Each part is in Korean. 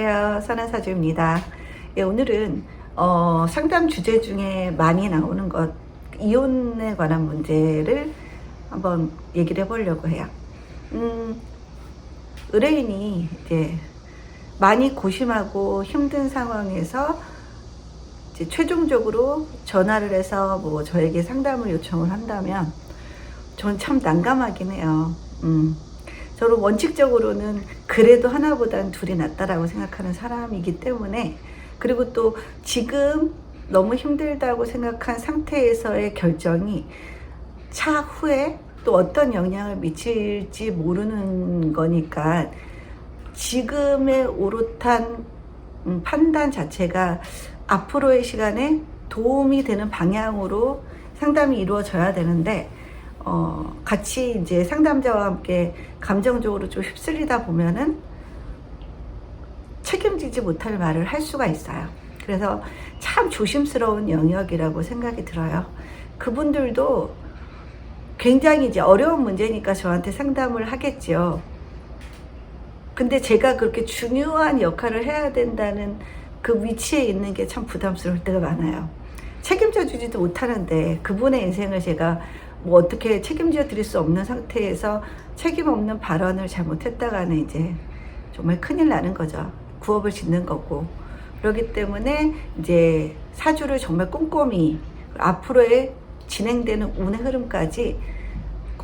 안녕하세요. 선한사주입니다. 예, 오늘은 상담 주제 중에 많이 나오는 것, 이혼에 관한 문제를 한번 얘기를 해보려고 해요. 의뢰인이 이제 많이 고심하고 힘든 상황에서 이제 최종적으로 전화를 해서 뭐 저에게 상담을 요청을 한다면 전 참 난감하긴 해요. 저는 원칙적으로는 그래도 하나보단 둘이 낫다라고 생각하는 사람이기 때문에, 그리고 또 지금 너무 힘들다고 생각한 상태에서의 결정이 차후에 또 어떤 영향을 미칠지 모르는 거니까 지금의 오롯한 판단 자체가 앞으로의 시간에 도움이 되는 방향으로 상담이 이루어져야 되는데, 같이 이제 상담자와 함께 감정적으로 좀 휩쓸리다 보면은 책임지지 못할 말을 할 수가 있어요. 그래서 참 조심스러운 영역이라고 생각이 들어요. 그분들도 굉장히 이제 어려운 문제니까 저한테 상담을 하겠죠. 근데 제가 그렇게 중요한 역할을 해야 된다는 그 위치에 있는 게 참 부담스러울 때가 많아요. 책임져 주지도 못하는데 그분의 인생을 제가 뭐 어떻게 책임져 드릴 수 없는 상태에서 책임 없는 발언을 잘못했다가는 이제 정말 큰일 나는 거죠. 구업을 짓는 거고. 그렇기 때문에 이제 사주를 정말 꼼꼼히 앞으로의 진행되는 운의 흐름까지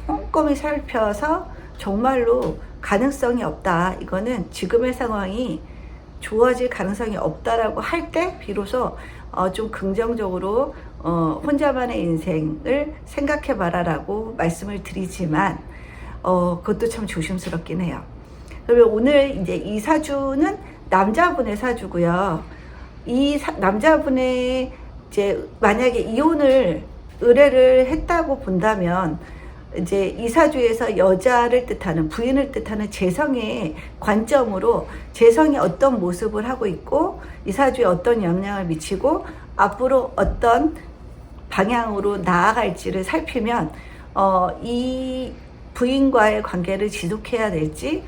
꼼꼼히 살펴서 정말로 가능성이 없다, 이거는 지금의 상황이 좋아질 가능성이 없다라고 할 때 비로소 좀 긍정적으로 혼자만의 인생을 생각해봐라 라고 말씀을 드리지만, 그것도 참 조심스럽긴 해요. 그러면 오늘 이제 이 사주는 남자분의 사주고요. 남자분의 이제 만약에 이혼을 의뢰를 했다고 본다면, 이제 이 사주에서 여자를 뜻하는, 부인을 뜻하는 재성의 관점으로 재성이 어떤 모습을 하고 있고 이 사주에 어떤 영향을 미치고 앞으로 어떤 방향으로 나아갈지를 살피면 이 부인과의 관계를 지속해야 될지,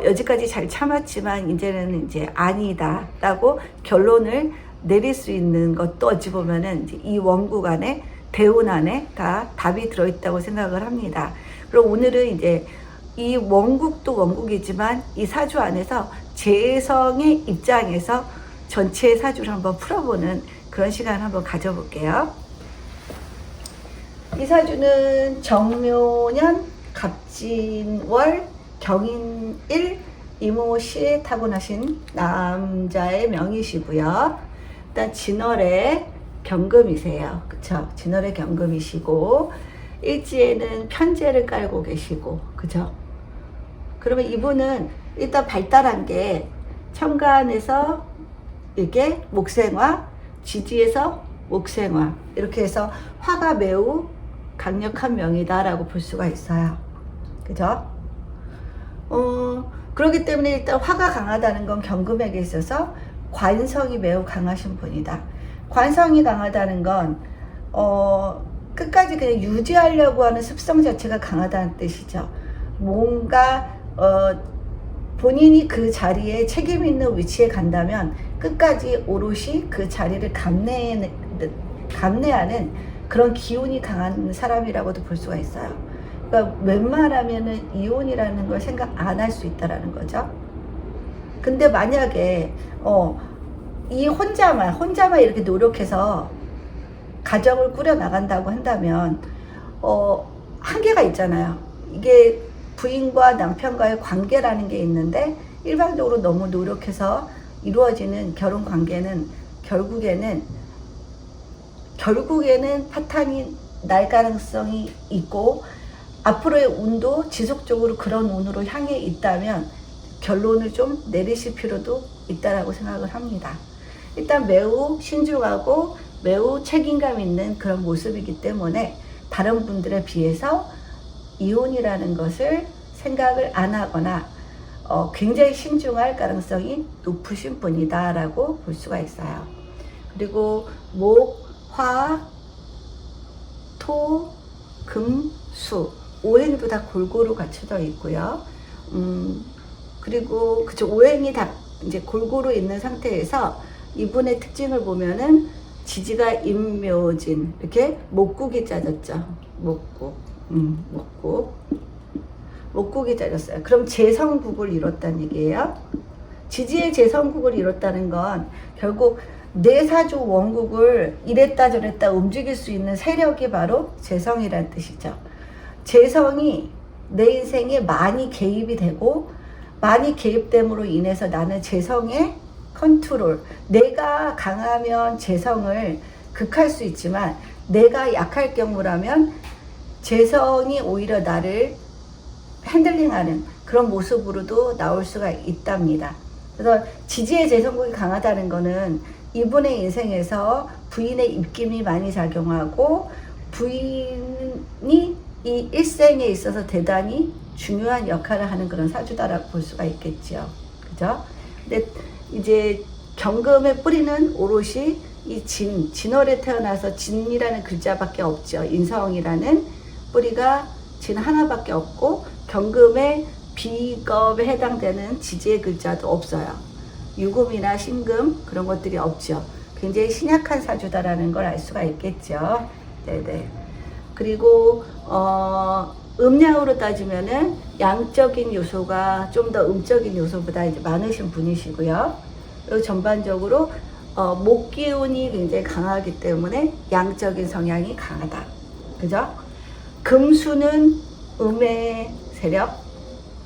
여지까지 잘 참았지만 이제는 이제 아니다라고 결론을 내릴 수 있는 것도 어찌 보면은 이제 이 원국 안에, 대운 안에 다 답이 들어있다고 생각을 합니다. 그리고 오늘은 이제 이 원국도 원국이지만 이 사주 안에서 재성의 입장에서 전체 사주를 한번 풀어보는 그런 시간을 한번 가져볼게요. 이 사주는 정묘년 갑진월 경인일 이모시에 타고나신 남자의 명이시고요. 일단 진월에 경금이세요. 그쵸? 진월에 경금이시고 일지에는 편제를 깔고 계시고, 그죠? 그러면 이분은 일단 발달한 게 천간에서 이게 목생화, 지지에서 목생화, 이렇게 해서 화가 매우 강력한 명이다라고 볼 수가 있어요. 그죠? 그렇기 때문에 일단 화가 강하다는 건 경금에게 있어서 관성이 매우 강하신 분이다. 관성이 강하다는 건 끝까지 그냥 유지하려고 하는 습성 자체가 강하다는 뜻이죠. 뭔가 본인이 그 자리에 책임 있는 위치에 간다면 끝까지 오롯이 그 자리를 감내하는 그런 기운이 강한 사람이라고도 볼 수가 있어요. 그러니까 웬만하면은 이혼이라는 걸 생각 안 할 수 있다라는 거죠. 근데 만약에 이 혼자만 이렇게 노력해서 가정을 꾸려 나간다고 한다면 한계가 있잖아요. 이게 부인과 남편과의 관계라는 게 있는데 일방적으로 너무 노력해서 이루어지는 결혼 관계는 결국에는 파탄이 날 가능성이 있고, 앞으로의 운도 지속적으로 그런 운으로 향해 있다면 결론을 좀 내리실 필요도 있다라고 생각을 합니다. 일단 매우 신중하고 매우 책임감 있는 그런 모습이기 때문에 다른 분들에 비해서 이혼이라는 것을 생각을 안 하거나 굉장히 신중할 가능성이 높으신 분이다 라고 볼 수가 있어요. 그리고 목, 화, 토, 금, 수, 오행도 다 골고루 갖춰져 있고요. 그리고 그쵸, 오행이 다 이제 골고루 있는 상태에서 이분의 특징을 보면은 지지가 임묘진, 이렇게 목국이 짜졌죠. 목국이 짜졌어요. 그럼 재성국을 이뤘다는 얘기예요. 지지의 재성국을 이뤘다는 건 결국 내 사주 원국을 이랬다 저랬다 움직일 수 있는 세력이 바로 재성이라는 뜻이죠. 재성이 내 인생에 많이 개입이 되고, 많이 개입됨으로 인해서 나는 재성의 컨트롤, 내가 강하면 재성을 극할 수 있지만 내가 약할 경우라면 재성이 오히려 나를 핸들링하는 그런 모습으로도 나올 수가 있답니다. 그래서 지지의 재성국이 강하다는 거는 이분의 인생에서 부인의 입김이 많이 작용하고, 부인이 이 일생에 있어서 대단히 중요한 역할을 하는 그런 사주다라고 볼 수가 있겠죠. 그죠? 근데 이제 경금의 뿌리는 오롯이 이 진월에 태어나서 진이라는 글자밖에 없죠. 인성이라는 뿌리가 진 하나밖에 없고, 경금의 비겁에 해당되는 지지의 글자도 없어요. 유금이나 신금 그런 것들이 없죠. 굉장히 신약한 사주다라는 걸 알 수가 있겠죠. 네네. 그리고 음양으로 따지면은 양적인 요소가 좀 더 음적인 요소보다 이제 많으신 분이시고요. 그리고 전반적으로 목 기운이 굉장히 강하기 때문에 양적인 성향이 강하다. 그죠? 금수는 음의 세력,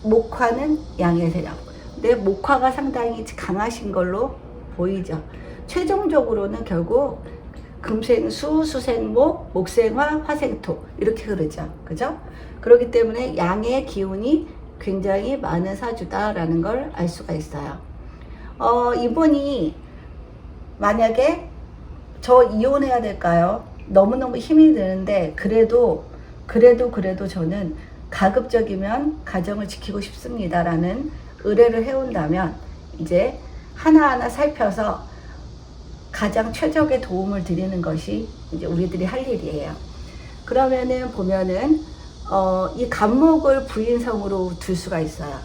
목화는 양의 세력. 근데 목화가 상당히 강하신 걸로 보이죠. 최종적으로는 결국 금생수, 수생목, 목생화, 화생토 이렇게 그러죠. 그죠? 그렇기 때문에 양의 기운이 굉장히 많은 사주다라는 걸 알 수가 있어요. 이분이 만약에 저 이혼해야 될까요? 너무너무 힘이 드는데 그래도 저는 가급적이면 가정을 지키고 싶습니다라는 의뢰를 해온다면 이제 하나하나 살펴서 가장 최적의 도움을 드리는 것이 이제 우리들이 할 일이에요. 그러면은 보면은 이 간목을 부인성으로 둘 수가 있어요.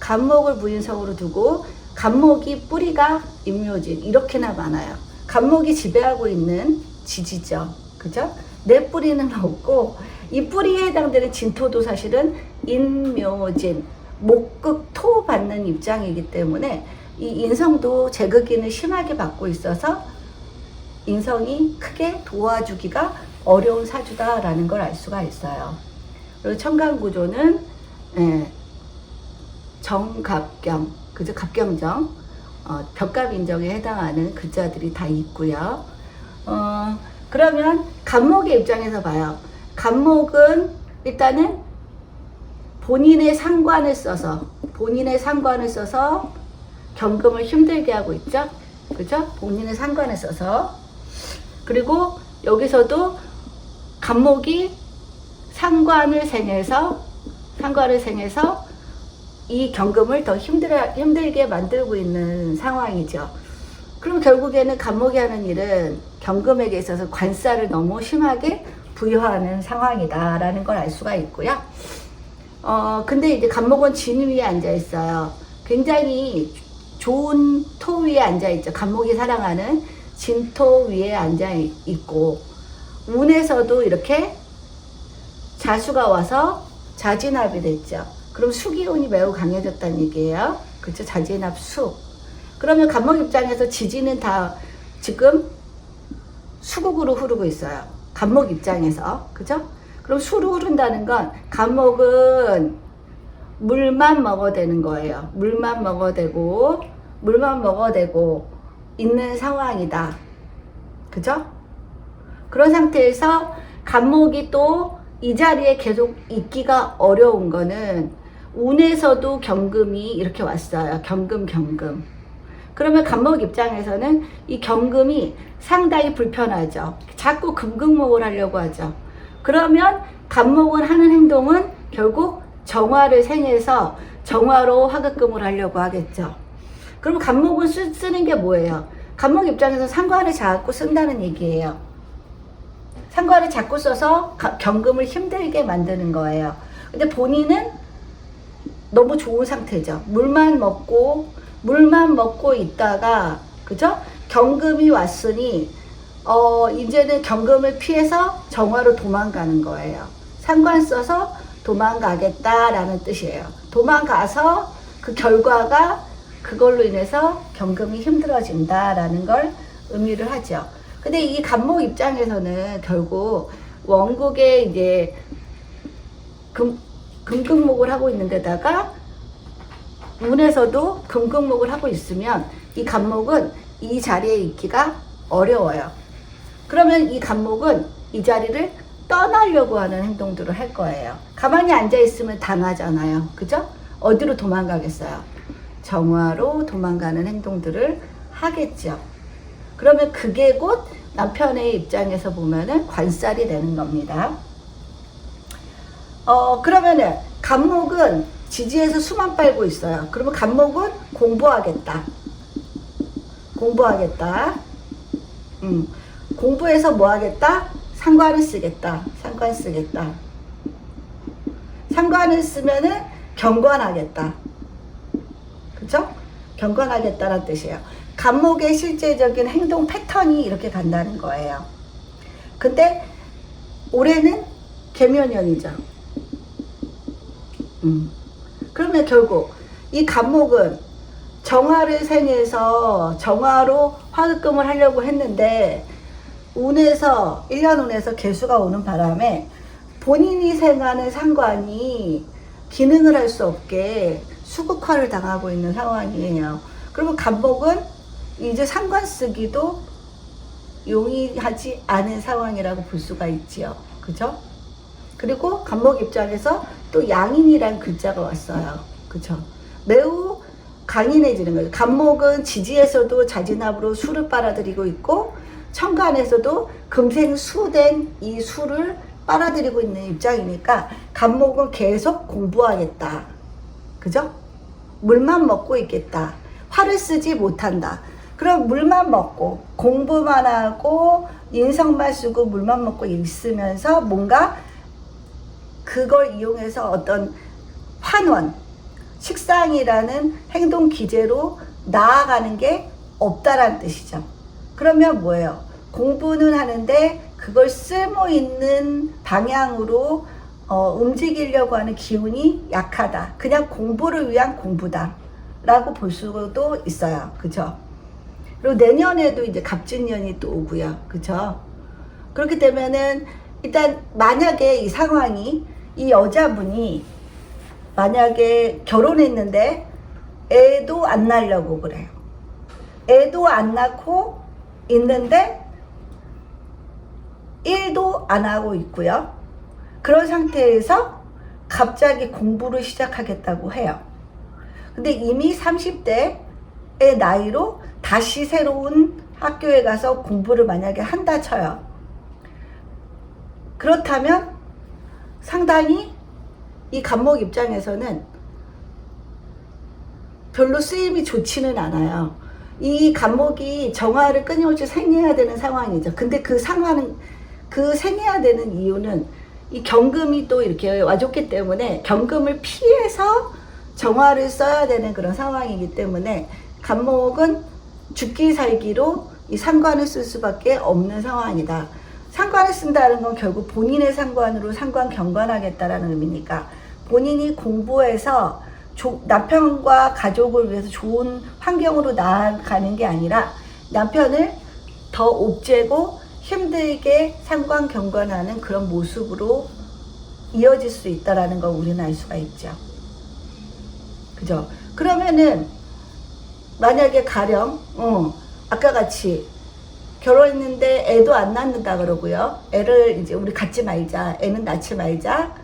간목을 부인성으로 두고 간목이 뿌리가 임묘진 이렇게나 많아요. 간목이 지배하고 있는 지지죠. 그죠? 내 뿌리는 없고 이 뿌리에 해당되는 진토도 사실은 인묘진, 목극토 받는 입장이기 때문에 이 인성도 제극인을 심하게 받고 있어서 인성이 크게 도와주기가 어려운 사주다라는 걸 알 수가 있어요. 그리고 천간구조는 정갑경, 그죠? 갑경정, 벽갑인정에 해당하는 글자들이 다 있고요. 그러면 간목의 입장에서 봐요. 간목은 일단은 본인의 상관을 써서 경금을 힘들게 하고 있죠. 그죠? 본인의 상관을 써서. 그리고 여기서도 간목이 상관을 생해서 이 경금을 더 힘들게 만들고 있는 상황이죠. 그럼 결국에는 간목이 하는 일은 경금에게 있어서 관살을 너무 심하게 부여하는 상황이다라는 걸 알 수가 있고요. 근데 이제 간목은 진 위에 앉아 있어요. 굉장히 좋은 토 위에 앉아 있죠. 간목이 사랑하는 진토 위에 앉아 있고, 운에서도 이렇게 자수가 와서 자진합이 됐죠. 그럼 수기운이 매우 강해졌다는 얘기예요. 그렇죠? 자진합 수. 그러면 간목 입장에서 지지는 다 지금 수국으로 흐르고 있어요. 간목 입장에서. 그죠? 그럼 수로 흐른다는 건 간목은 물만 먹어대는 거예요. 물만 먹어대고 있는 상황이다. 그죠? 그런 상태에서 간목이 또 이 자리에 계속 있기가 어려운 거는 운에서도 경금이 이렇게 왔어요. 경금. 그러면 간목 입장에서는 이 경금이 상당히 불편하죠. 자꾸 금극목을 하려고 하죠. 그러면 간목은 하는 행동은 결국 정화를 생해서 정화로 화극금을 하려고 하겠죠. 그럼 간목은 쓰는 게 뭐예요? 간목 입장에서 상관을 자꾸 쓴다는 얘기예요. 상관을 자꾸 써서 경금을 힘들게 만드는 거예요. 근데 본인은 너무 좋은 상태죠. 물만 먹고 물만 먹고 있다가, 그죠? 경금이 왔으니 이제는 경금을 피해서 정화로 도망가는 거예요. 상관 써서 도망가겠다라는 뜻이에요. 도망가서 그 결과가 그걸로 인해서 경금이 힘들어진다라는 걸 의미를 하죠. 근데 이 간목 입장에서는 결국 원국에 이제 금극목을 하고 있는 데다가 운에서도 금극목을 하고 있으면 이 간목은 이 자리에 있기가 어려워요. 그러면 이 간목은 이 자리를 떠나려고 하는 행동들을 할 거예요. 가만히 앉아 있으면 당하잖아요. 그죠? 어디로 도망가겠어요? 정화로 도망가는 행동들을 하겠죠. 그러면 그게 곧 남편의 입장에서 보면은 관살이 되는 겁니다. 그러면은 간목은 지지에서 수만 빨고 있어요. 그러면 간목은 공부하겠다. 공부하겠다. 공부해서 뭐 하겠다? 상관을 쓰겠다. 상관 쓰겠다. 상관을 쓰면은 경관하겠다. 그죠? 경건하겠다는 뜻이에요. 간목의 실제적인 행동 패턴이 이렇게 간다는 거예요. 근데 올해는 계묘년이죠. 그러면 결국 이 간목은 정화를 생해서 정화로 화급금을 하려고 했는데 운에서 1년 운에서 개수가 오는 바람에 본인이 생하는 상관이 기능을 할 수 없게 수극화를 당하고 있는 상황이에요. 그러면 간목은 이제 상관 쓰기도 용이하지 않은 상황이라고 볼 수가 있지요. 그죠? 그리고 간목 입장에서 또 양인이란 글자가 왔어요. 그죠? 매우 강인해지는 거예요. 간목은 지지에서도 자진합으로 수를 빨아들이고 있고 천간에서도 금생수된 이 수를 빨아들이고 있는 입장이니까 간목은 계속 공부하겠다. 그죠? 물만 먹고 있겠다. 화를 쓰지 못한다. 그럼 물만 먹고 공부만 하고 인성만 쓰고 물만 먹고 있으면서 뭔가 그걸 이용해서 어떤 환원, 식상이라는 행동 기제로 나아가는 게 없다라는 뜻이죠. 그러면 뭐예요? 공부는 하는데 그걸 쓸모 있는 방향으로 움직이려고 하는 기운이 약하다. 그냥 공부를 위한 공부다 라고 볼 수도 있어요. 그죠? 그리고 내년에도 이제 갑진년이 또 오고요. 그죠? 그렇기 때문에는 일단 만약에 이 상황이 이 여자분이 만약에 결혼했는데 애도 안 낳으려고 그래요. 애도 안 낳고 있는데 일도 안 하고 있고요. 그런 상태에서 갑자기 공부를 시작하겠다고 해요. 근데 이미 30대의 나이로 다시 새로운 학교에 가서 공부를 만약에 한다 쳐요. 그렇다면 상당히 이 간목 입장에서는 별로 쓰임이 좋지는 않아요. 이 간목이 정화를 끊임없이 생해야 되는 상황이죠. 근데 그 상황은 그 생해야 되는 이유는 이 경금이 또 이렇게 와줬기 때문에 경금을 피해서 정화를 써야 되는 그런 상황이기 때문에 간목은 죽기 살기로 이 상관을 쓸 수밖에 없는 상황이다. 상관을 쓴다는 건 결국 본인의 상관으로 상관 경관하겠다라는 의미니까 본인이 공부해서 남편과 가족을 위해서 좋은 환경으로 나아가는 게 아니라 남편을 더 옥죄고 힘들게 상관 경관하는 그런 모습으로 이어질 수 있다라는 걸 우리는 알 수가 있죠. 그죠? 그러면은 만약에 가령 아까 같이 결혼했는데 애도 안 낳는다 그러고요. 애를 이제 우리 갖지 말자. 애는 낳지 말자.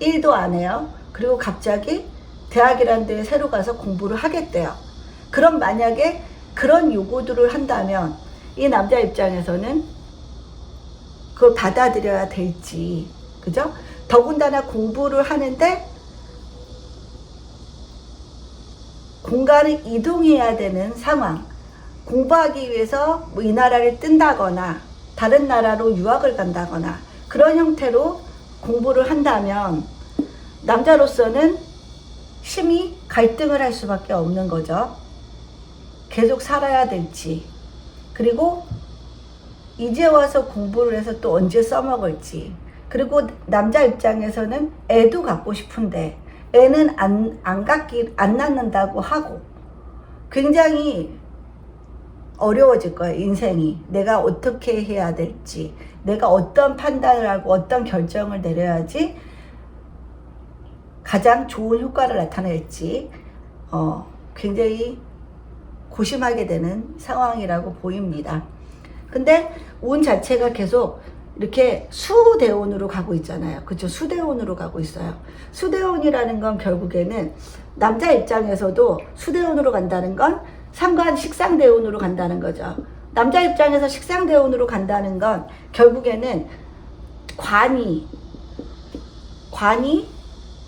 일도 안 해요. 그리고 갑자기 대학이라는 데에 새로 가서 공부를 하겠대요. 그럼 만약에 그런 요구들을 한다면 이 남자 입장에서는 그걸 받아들여야 될지, 그죠? 더군다나 공부를 하는데 공간을 이동해야 되는 상황. 공부하기 위해서 뭐 이 나라를 뜬다거나 다른 나라로 유학을 간다거나 그런 형태로 공부를 한다면 남자로서는 심히 갈등을 할 수밖에 없는 거죠. 계속 살아야 될지, 그리고 이제 와서 공부를 해서 또 언제 써먹을지, 그리고 남자 입장에서는 애도 갖고 싶은데 애는 안 낳는다고 하고 굉장히 어려워질 거예요. 인생이 내가 어떻게 해야 될지, 내가 어떤 판단을 하고 어떤 결정을 내려야지 가장 좋은 효과를 나타낼지 굉장히 고심하게 되는 상황이라고 보입니다. 근데 운 자체가 계속 이렇게 수대운으로 가고 있잖아요. 그렇죠? 수대운으로 가고 있어요. 수대운이라는 건 결국에는 남자 입장에서도 수대운으로 간다는 건 상관 식상대운으로 간다는 거죠. 남자 입장에서 식상대운으로 간다는 건 결국에는 관이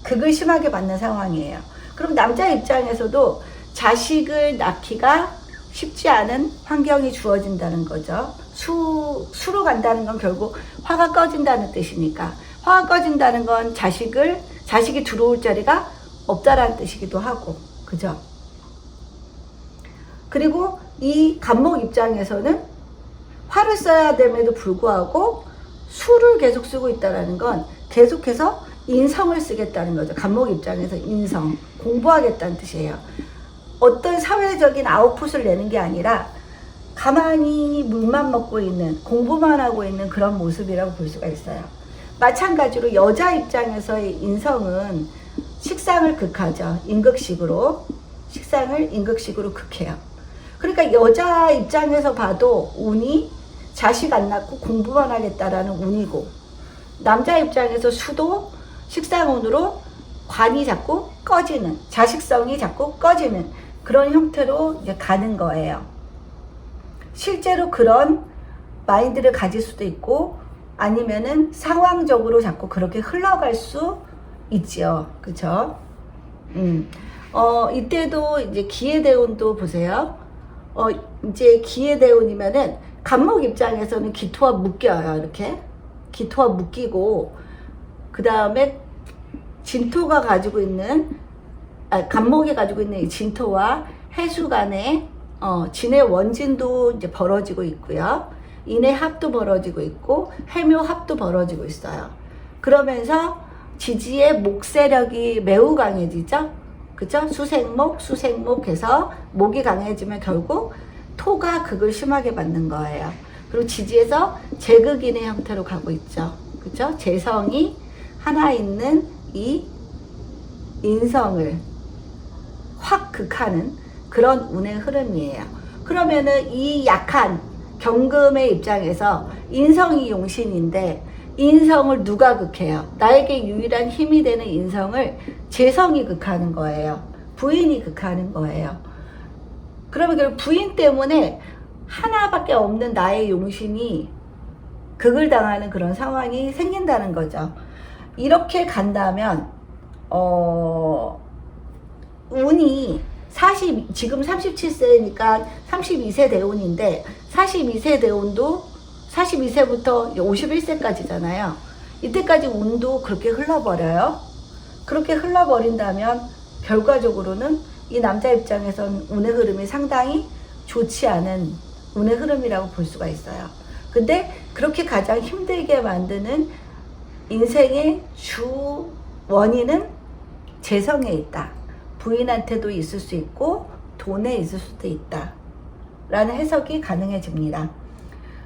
극을 심하게 받는 상황이에요. 그럼 남자 입장에서도 자식을 낳기가 쉽지 않은 환경이 주어진다는 거죠. 수로 간다는 건 결국 화가 꺼진다는 뜻이니까, 화가 꺼진다는 건 자식이 들어올 자리가 없다라는 뜻이기도 하고, 그죠? 그리고 이 간목 입장에서는 화를 써야 됨에도 불구하고 수를 계속 쓰고 있다는 건 계속해서 인성을 쓰겠다는 거죠. 간목 입장에서 인성, 공부하겠다는 뜻이에요. 어떤 사회적인 아웃풋을 내는 게 아니라 가만히 물만 먹고 있는, 공부만 하고 있는 그런 모습이라고 볼 수가 있어요. 마찬가지로 여자 입장에서의 인성은 식상을 극하죠. 식상을 임극식으로 극해요. 그러니까 여자 입장에서 봐도 운이 자식 안 낳고 공부만 하겠다라는 운이고, 남자 입장에서 수도 식상운으로 관이 자꾸 꺼지는, 자식성이 자꾸 꺼지는 그런 형태로 이제 가는 거예요. 실제로 그런 마인드를 가질 수도 있고, 아니면은 상황적으로 자꾸 그렇게 흘러갈 수 있죠. 그쵸? 이때도 이제 기회대운도 보세요. 이제 기회대운이면은 간목 입장에서는 기토와 묶여요. 이렇게 기토와 묶이고, 그 다음에 진토가 가지고 있는, 간목이 가지고 있는 이 진토와 해수 간에 진의 원진도 이제 벌어지고 있고요. 인의 합도 벌어지고 있고, 해묘 합도 벌어지고 있어요. 그러면서 지지의 목세력이 매우 강해지죠. 그죠? 수생목 해서 목이 강해지면 결국 토가 극을 심하게 받는 거예요. 그리고 지지에서 재극인의 형태로 가고 있죠. 그죠? 재성이 하나 있는 이 인성을 확 극하는 그런 운의 흐름이에요. 그러면은 이 약한 경금의 입장에서 인성이 용신인데, 인성을 누가 극해요? 나에게 유일한 힘이 되는 인성을 재성이 극하는 거예요. 부인이 극하는 거예요. 그러면 결국 부인 때문에 하나밖에 없는 나의 용신이 극을 당하는 그런 상황이 생긴다는 거죠. 이렇게 간다면 운이 지금 37세니까 32세 대운인데, 42세 대운도 42세부터 51세까지잖아요. 이때까지 운도 그렇게 흘러버려요. 그렇게 흘러버린다면 결과적으로는 이 남자 입장에선 운의 흐름이 상당히 좋지 않은 운의 흐름이라고 볼 수가 있어요. 근데 그렇게 가장 힘들게 만드는 인생의 주 원인은 재성에 있다. 부인한테도 있을 수 있고 돈에 있을 수도 있다 라는 해석이 가능해집니다.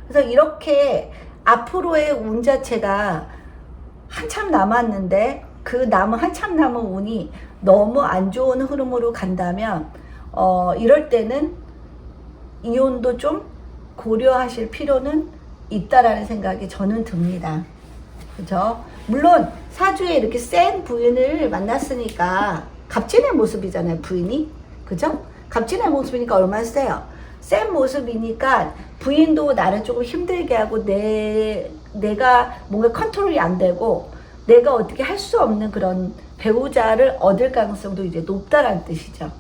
그래서 이렇게 앞으로의 운 자체가 한참 남았는데, 그 한참 남은 운이 너무 안 좋은 흐름으로 간다면 이럴 때는 이 운도 좀 고려하실 필요는 있다라는 생각이 저는 듭니다. 그죠? 물론 사주에 이렇게 센 부인을 만났으니까 갑진의 모습이잖아요, 부인이. 그죠? 갑진의 모습이니까 얼마나 세요. 센 모습이니까 부인도 나를 조금 힘들게 하고 내가 뭔가 컨트롤이 안 되고 내가 어떻게 할 수 없는 그런 배우자를 얻을 가능성도 이제 높다라는 뜻이죠.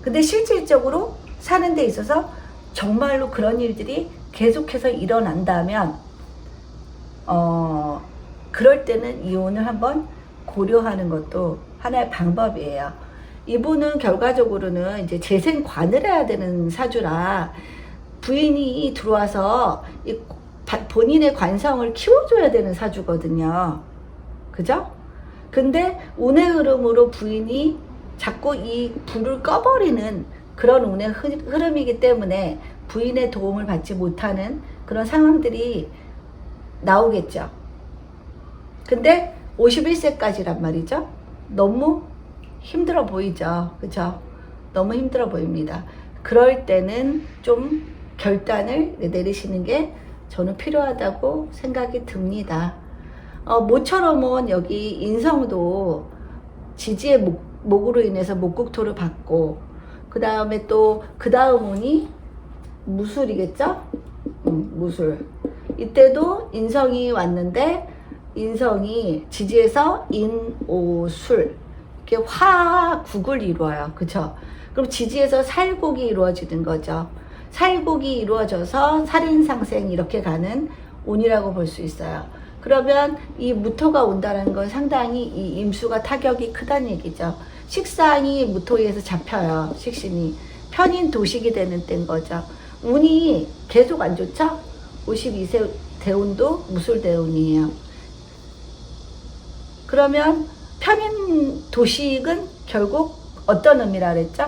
근데 실질적으로 사는 데 있어서 정말로 그런 일들이 계속해서 일어난다면 그럴 때는 이혼을 한번 고려하는 것도 하나의 방법이에요. 이분은 결과적으로는 이제 재생관을 해야 되는 사주라 부인이 들어와서 본인의 관성을 키워줘야 되는 사주거든요. 그죠? 근데 운의 흐름으로 부인이 자꾸 이 불을 꺼버리는 그런 운의 흐름이기 때문에 부인의 도움을 받지 못하는 그런 상황들이 나오겠죠. 근데 51세까지란 말이죠. 너무 힘들어 보이죠. 그죠? 너무 힘들어 보입니다. 그럴 때는 좀 결단을 내리시는 게 저는 필요하다고 생각이 듭니다. 모처럼은 여기 인성도 지지의 목으로 인해서 목국토를 받고, 그 다음에 또 그 다음 운이 무술이겠죠? 무술. 이때도 인성이 왔는데 인성이 지지에서 인오술 이렇게 화국을 이루어요. 그쵸? 그럼 지지에서 살국이 이루어지는 거죠. 살국이 이루어져서 살인상생 이렇게 가는 운이라고 볼 수 있어요. 그러면 이 무토가 온다는 건 상당히 이 임수가 타격이 크다는 얘기죠. 식상이 무토에서 잡혀요. 식신이. 편인 도식이 되는 때인 거죠. 운이 계속 안 좋죠? 52세 대운도 무술 대운이에요. 그러면 편인 도식은 결국 어떤 의미라 그랬죠?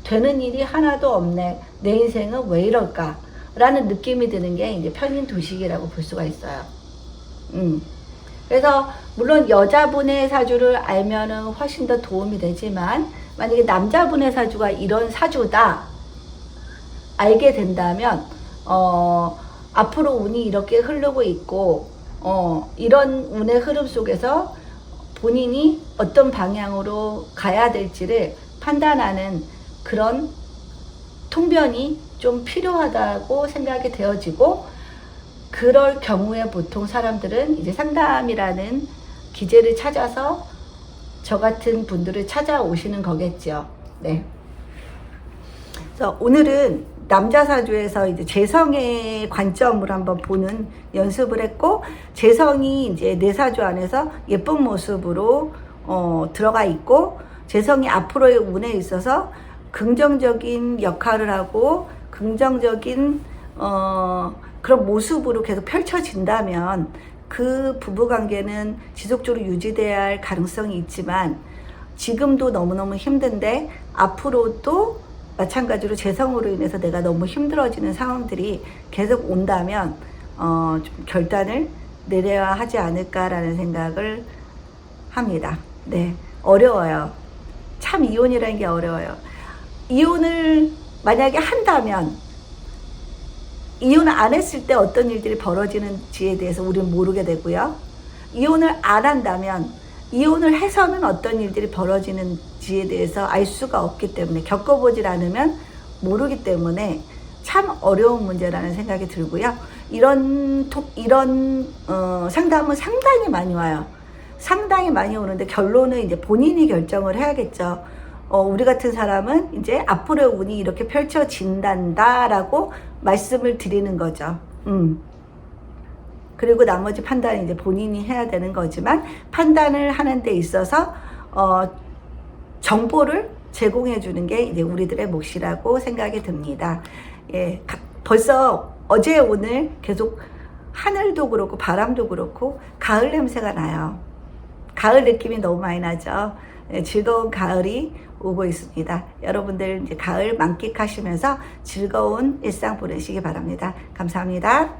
되는 일이 하나도 없네. 내 인생은 왜 이럴까? 라는 느낌이 드는 게 이제 편인 도식이라고 볼 수가 있어요. 그래서 물론 여자분의 사주를 알면은 훨씬 더 도움이 되지만 만약에 남자분의 사주가 이런 사주다 알게 된다면 앞으로 운이 이렇게 흐르고 있고 이런 운의 흐름 속에서 본인이 어떤 방향으로 가야 될지를 판단하는 그런 통변이 좀 필요하다고 생각이 되어지고, 그럴 경우에 보통 사람들은 이제 상담이라는 기제를 찾아서 저 같은 분들을 찾아오시는 거겠죠. 네. 그래서 오늘은 남자 사주에서 이제 재성의 관점으로 한번 보는 연습을 했고, 재성이 이제 내 사주 안에서 예쁜 모습으로 들어가 있고, 재성이 앞으로의 운에 있어서 긍정적인 역할을 하고 긍정적인 그런 모습으로 계속 펼쳐진다면 그 부부관계는 지속적으로 유지돼야 할 가능성이 있지만, 지금도 너무너무 힘든데 앞으로도 마찬가지로 재성으로 인해서 내가 너무 힘들어지는 상황들이 계속 온다면 좀 결단을 내려야 하지 않을까라는 생각을 합니다. 네, 어려워요. 참 이혼이라는 게 어려워요. 이혼을 만약에 한다면 이혼을 안 했을 때 어떤 일들이 벌어지는지에 대해서 우리는 모르게 되고요. 이혼을 안 한다면 이혼을 해서는 어떤 일들이 벌어지는지에 대해서 알 수가 없기 때문에, 겪어보질 않으면 모르기 때문에 참 어려운 문제라는 생각이 들고요. 이런 상담은 상당히 많이 와요. 상당히 많이 오는데 결론은 이제 본인이 결정을 해야겠죠. 우리 같은 사람은 이제 앞으로의 운이 이렇게 펼쳐진단다라고 말씀을 드리는 거죠. 그리고 나머지 판단은 이제 본인이 해야 되는 거지만, 판단을 하는 데 있어서 정보를 제공해 주는 게 이제 우리들의 몫이라고 생각이 듭니다. 예, 벌써 어제 오늘 계속 하늘도 그렇고 바람도 그렇고 가을 냄새가 나요. 가을 느낌이 너무 많이 나죠. 예, 즐거운 가을이 오고 있습니다. 여러분들 이제 가을 만끽하시면서 즐거운 일상 보내시기 바랍니다. 감사합니다.